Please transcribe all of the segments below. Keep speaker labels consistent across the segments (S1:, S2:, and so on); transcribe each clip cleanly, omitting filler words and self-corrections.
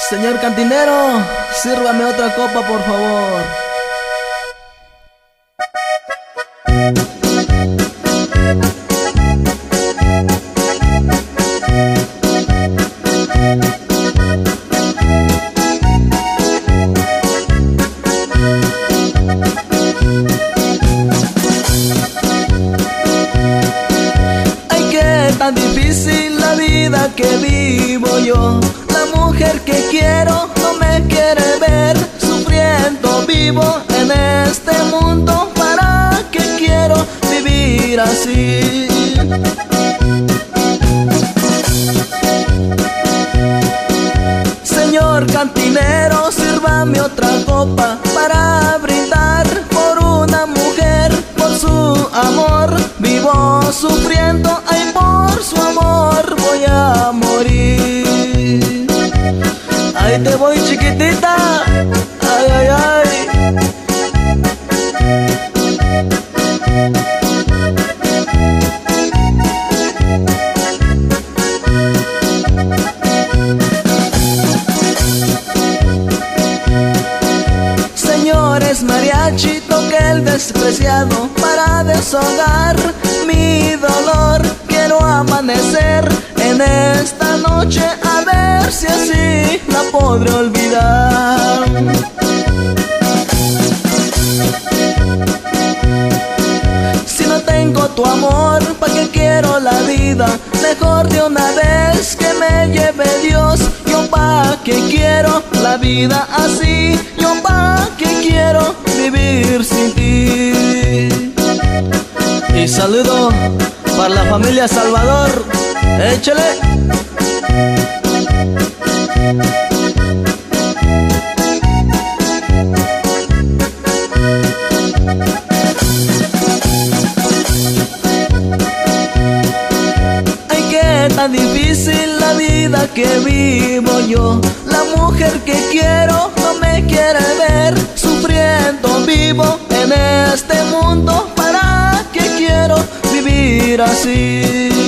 S1: Señor cantinero, sírvame otra copa, por favor. Ay, qué tan difícil la vida que vivo yo. La mujer que quiero no me quiere ver sufriendo vivo en este mundo. ¿Para qué quiero vivir así? Señor cantinero, sírvame otra copa para brindar por una mujer, por su amor. Vivo sufriendo, ay, por su amor voy a morir. Ahí te voy, chiquitita, ay, ay, ay. Señores mariachi, toque el despreciado para desahogar mi dolor. Quiero amanecer en esta noche a ver si así la podré olvidar. Si no tengo tu amor, ¿para qué quiero la vida? Mejor de una vez que me lleve Dios. Yo pa' qué quiero la vida así, yo pa' qué quiero vivir sin ti. Y saludo para la familia Salvador, échale. Ay, qué tan difícil la vida que vivo yo. La mujer que quiero no me quiere ver sufriendo vivo en este mundo. ¿Para qué quiero vivir así?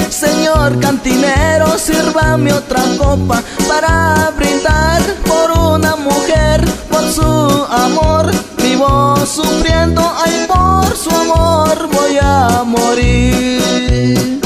S1: Señor cantinero, sírvame otra copa para brindar por una mujer, por su amor. Vivo sufriendo, ay, por su amor voy a morir.